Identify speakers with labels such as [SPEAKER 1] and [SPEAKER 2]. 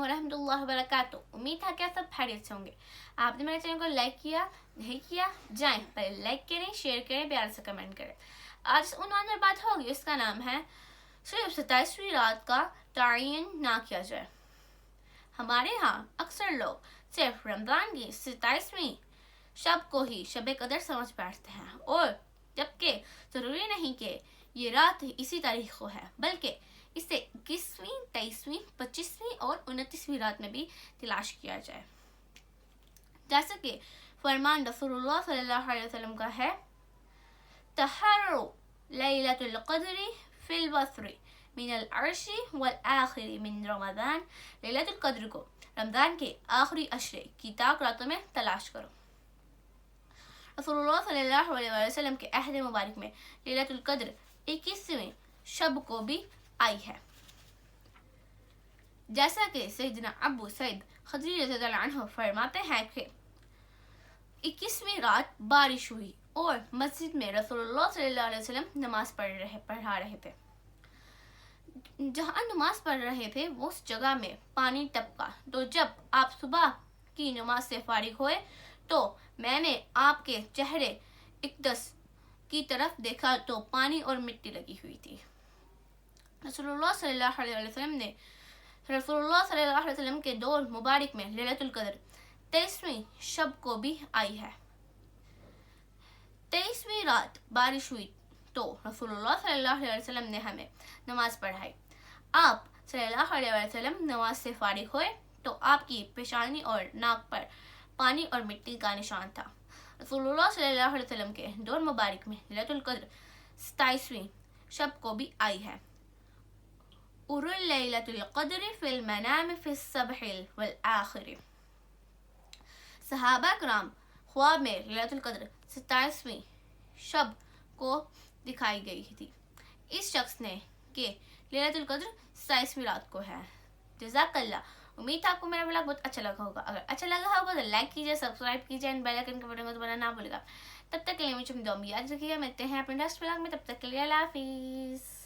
[SPEAKER 1] वरहमतुल्लाहि वबरकातुहू। उम्मीद है कि आप सब खैरियत से होंगे। आपने मेरे चैनल को लाइक किया नहीं किया, जाएं पहले लाइक करें, शेयर करें, प्यार से कमेंट करें। आज उन्वान में बात होगी, इसका नाम है सिर्फ 27वीं रात का तायन ना किया जाए। हमारे यहाँ अक्सर लोग सिर्फ रमज़ान की 27वीं शब को ही शब कदर समझ बैठते हैं, और जबकि ज़रूरी नहीं कि ये रात इसी तारीख को है, बल्कि इसे 21वीं, 23वीं, 25वीं और 29वीं रात में भी तलाश किया जाए। जैसा कि फरमान रसूलुल्लाह सल्लल्लाहु अलैहि वसल्लम का है, तहर्रु लैलतुल क़द्री फिल वस्री मिनल अर्शी वल आखिरी मिन रमज़ान। लैलतुल क़द्र को रमज़ान के आखिरी अशरे की ताक रातों में तलाश करो। रसूलुल्लाह सल्लल्लाहु अलैहि वसल्लम के अहद मुबारक में लैलतुल क़द्र 21वें शब को भी आई है। जैसा कि सैयदना अबू सईद खदरी रज़ियल्लाहु अन्हु फरमाते हैं कि 21वीं रात बारिश हुई और मस्जिद में रसूलुल्लाह सल्लल्लाहु अलैहि वसल्लम नमाज पढ़ा रहे थे। जहाँ नमाज पढ़ रहे थे वो उस जगह में पानी टपका, तो जब आप सुबह की नमाज से फारिग हुए तो मैंने आपके चेहरे इक़दस की तरफ देखा तो पानी और मिट्टी लगी हुई थी। रसूलुल्लाह सल्लल्लाहु अलैहि वसल्लम के दौर मुबारक में लैलतुल क़द्र 23वीं शब को भी आई है। 23वीं रात बारिश हुई तो रसूलुल्लाह सल्लल्लाहु अलैहि वसल्लम ने हमें नमाज पढ़ाई। आप सल्लल्लाहु अलैहि वसल्लम नमाज से फारिग हुए तो आपकी पेशानी और नाक पर पानी और मिट्टी का निशान था। रसूलुल्लाह सल्लल्लाहु अलैहि वसल्लम के दौर मुबारक में लैलतुल क़द्र 27वीं शब को भी आई है। उरुल लैलतुल क़द्र फिल मनाम फिस सबहिल वल आखिर। सहाबा कराम ख्वाब में लैलतुल क़द्र 27वीं शब को दिखाई गई थी। इस शख्स ने कि लैलतुल क़द्र 27वीं रात को है। जज़ाकल्लाह। उम्मीद है आपको मेरा ब्लॉग बहुत अच्छा लगा होगा। अगर अच्छा लगा होगा तो लाइक कीजिए, सब्सक्राइब कीजिए एंड बेल आइकन के बटन को दबाना ना भूलिएगा। तब तक के लिए मुझे दुआ में याद रखिएगा। मिलते हैं अपने नेक्स्ट ब्लॉग में, तब तक के लिए अल्लाह हाफिज़।